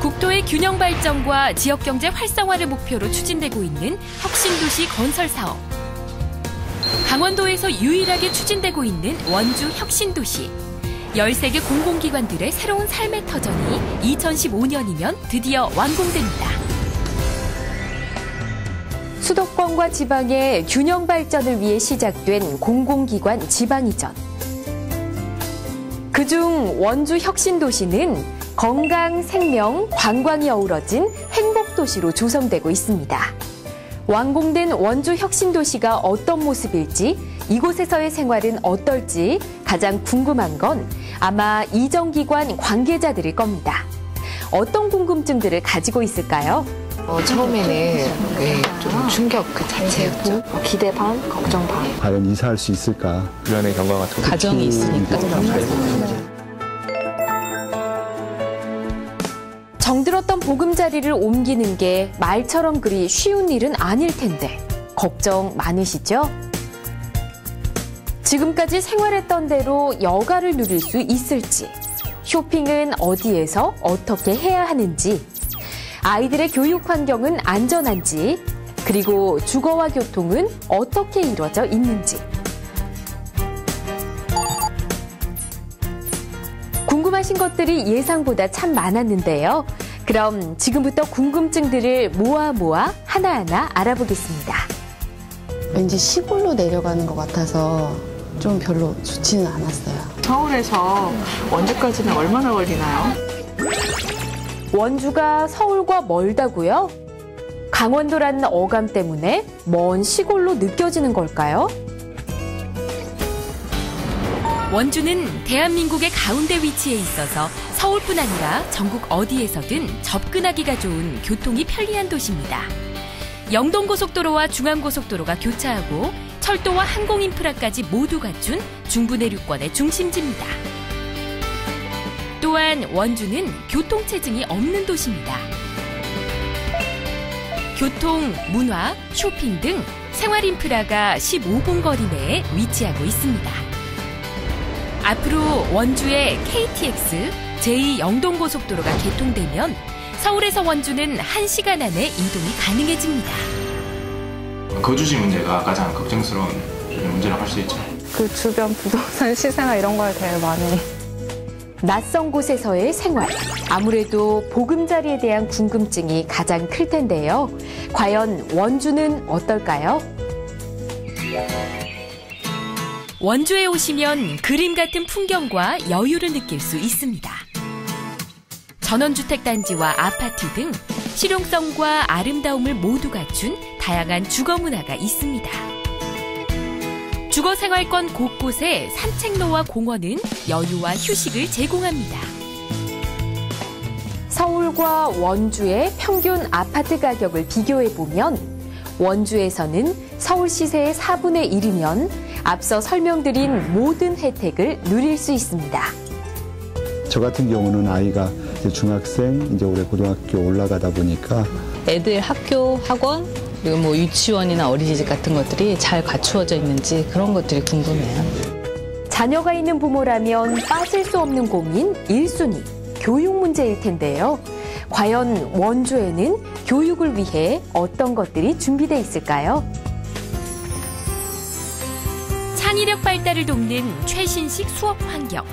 국토의 균형 발전과 지역경제 활성화를 목표로 추진되고 있는 혁신도시 건설 사업. 강원도에서 유일하게 추진되고 있는 원주 혁신도시. 13개 공공기관들의 새로운 삶의 터전이 2015년이면 드디어 완공됩니다. 수도권과 지방의 균형 발전을 위해 시작된 공공기관 지방이전. 그중 원주 혁신도시는 건강, 생명, 관광이 어우러진 행복도시로 조성되고 있습니다. 완공된 원주 혁신도시가 어떤 모습일지, 이곳에서의 생활은 어떨지 가장 궁금한 건 아마 이전기관 관계자들일 겁니다. 어떤 궁금증들을 가지고 있을까요? 처음에는 좀 충격 그 자체였죠. 기대 반, 걱정 반. 과연 이사할 수 있을까? 불안의 경과 같은 거. 가정이 있으니까. 정들었던 보금자리를 옮기는 게 말처럼 그리 쉬운 일은 아닐 텐데 걱정 많으시죠? 지금까지 생활했던 대로 여가를 누릴 수 있을지, 쇼핑은 어디에서 어떻게 해야 하는지, 아이들의 교육 환경은 안전한지, 그리고 주거와 교통은 어떻게 이루어져 있는지. 궁금하신 것들이 예상보다 참 많았는데요. 그럼 지금부터 궁금증들을 모아 하나하나 알아보겠습니다. 왠지 시골로 내려가는 것 같아서 좀 별로 좋지는 않았어요. 서울에서 원주까지는 얼마나 걸리나요? 원주가 서울과 멀다고요? 강원도라는 어감 때문에 먼 시골로 느껴지는 걸까요? 원주는 대한민국의 가운데 위치해 있어서 서울뿐 아니라 전국 어디에서든 접근하기가 좋은 교통이 편리한 도시입니다. 영동고속도로와 중앙고속도로가 교차하고 철도와 항공인프라까지 모두 갖춘 중부내륙권의 중심지입니다. 또한 원주는 교통체증이 없는 도시입니다. 교통, 문화, 쇼핑 등 생활인프라가 15분 거리 내에 위치하고 있습니다. 앞으로 원주의 KTX, 제2영동고속도로가 개통되면 서울에서 원주는 1시간 안에 이동이 가능해집니다. 거주지 문제가 가장 걱정스러운 문제라고 할 수 있죠. 그 주변 부동산 시세나 이런 거에 대해 많이. 낯선 곳에서의 생활. 아무래도 보금자리에 대한 궁금증이 가장 클 텐데요. 과연 원주는 어떨까요? 원주에 오시면 그림 같은 풍경과 여유를 느낄 수 있습니다. 전원주택단지와 아파트 등 실용성과 아름다움을 모두 갖춘 다양한 주거 문화가 있습니다. 주거생활권 곳곳에 산책로와 공원은 여유와 휴식을 제공합니다. 서울과 원주의 평균 아파트 가격을 비교해보면 원주에서는 서울 시세의 4분의 1이면 앞서 설명드린 모든 혜택을 누릴 수 있습니다. 저 같은 경우는 아이가 이제 중학생, 이제 올해 고등학교 올라가다 보니까 애들 학교, 학원, 그리고 뭐 유치원이나 어린이집 같은 것들이 잘 갖추어져 있는지 그런 것들이 궁금해요. 자녀가 있는 부모라면 빠질 수 없는 고민 1순위, 교육 문제일 텐데요. 과연 원주에는 교육을 위해 어떤 것들이 준비되어 있을까요? 창의력 발달을 돕는 최신식 수업 환경.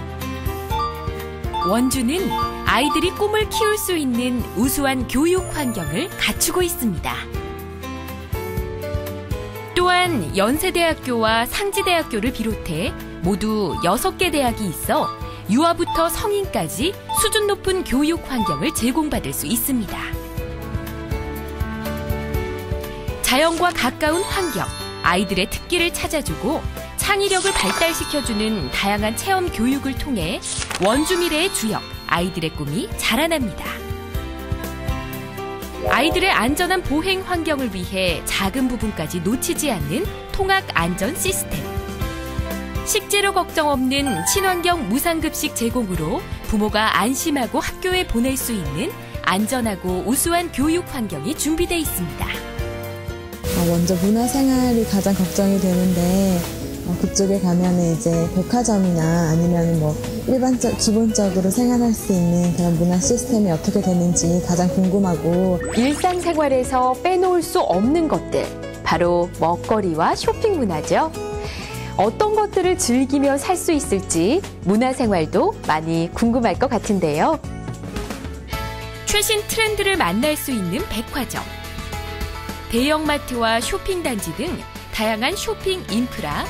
원주는 아이들이 꿈을 키울 수 있는 우수한 교육 환경을 갖추고 있습니다. 또한 연세대학교와 상지대학교를 비롯해 모두 6개 대학이 있어 유아부터 성인까지 수준 높은 교육 환경을 제공받을 수 있습니다. 자연과 가까운 환경, 아이들의 특기를 찾아주고 창의력을 발달시켜주는 다양한 체험 교육을 통해 원주 미래의 주역, 아이들의 꿈이 자라납니다. 아이들의 안전한 보행 환경을 위해 작은 부분까지 놓치지 않는 통학 안전 시스템. 식재료 걱정 없는 친환경 무상급식 제공으로 부모가 안심하고 학교에 보낼 수 있는 안전하고 우수한 교육 환경이 준비되어 있습니다. 먼저 문화생활이 가장 걱정이 되는데 그쪽에 가면은 이제 백화점이나 아니면 뭐 기본적으로 생활할 수 있는 그런 문화 시스템이 어떻게 되는지 가장 궁금하고 일상생활에서 빼놓을 수 없는 것들, 바로 먹거리와 쇼핑 문화죠. 어떤 것들을 즐기며 살 수 있을지 문화생활도 많이 궁금할 것 같은데요. 최신 트렌드를 만날 수 있는 백화점, 대형마트와 쇼핑단지 등 다양한 쇼핑 인프라,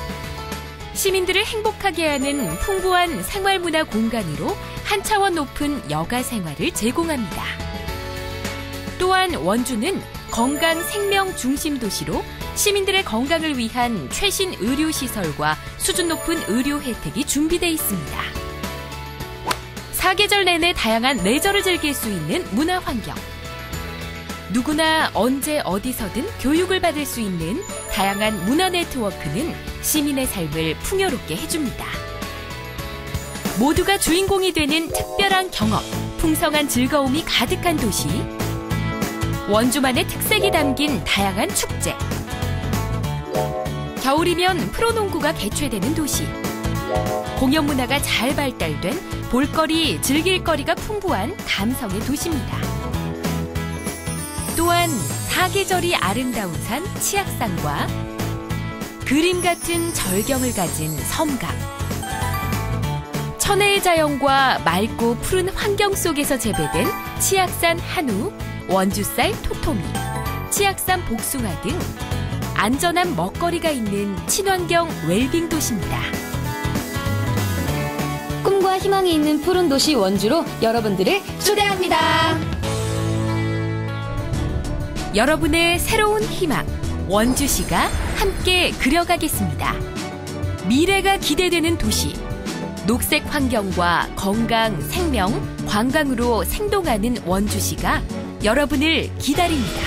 시민들을 행복하게 하는 풍부한 생활문화 공간으로 한 차원 높은 여가 생활을 제공합니다. 또한 원주는 건강 생명 중심 도시로 시민들의 건강을 위한 최신 의료시설과 수준 높은 의료 혜택이 준비되어 있습니다. 사계절 내내 다양한 레저를 즐길 수 있는 문화 환경. 누구나 언제 어디서든 교육을 받을 수 있는 다양한 문화 네트워크는 시민의 삶을 풍요롭게 해줍니다. 모두가 주인공이 되는 특별한 경험, 풍성한 즐거움이 가득한 도시. 원주만의 특색이 담긴 다양한 축제. 겨울이면 프로농구가 개최되는 도시. 공연 문화가 잘 발달된 볼거리, 즐길거리가 풍부한 감성의 도시입니다. 또한 사계절이 아름다운 산 치악산과 그림 같은 절경을 가진 섬강, 천혜의 자연과 맑고 푸른 환경 속에서 재배된 치악산 한우, 원주쌀 토토미, 치악산 복숭아 등 안전한 먹거리가 있는 친환경 웰빙 도시입니다. 꿈과 희망이 있는 푸른 도시 원주로 여러분들을 초대합니다. 여러분의 새로운 희망, 원주시가 함께 그려가겠습니다. 미래가 기대되는 도시, 녹색 환경과 건강, 생명, 관광으로 생동하는 원주시가 여러분을 기다립니다.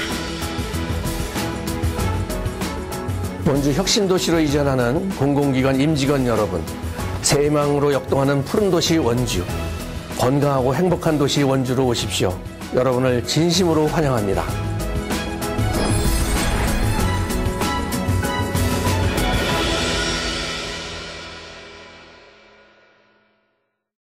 원주 혁신도시로 이전하는 공공기관 임직원 여러분, 새 희망으로 역동하는 푸른 도시 원주, 건강하고 행복한 도시 원주로 오십시오. 여러분을 진심으로 환영합니다.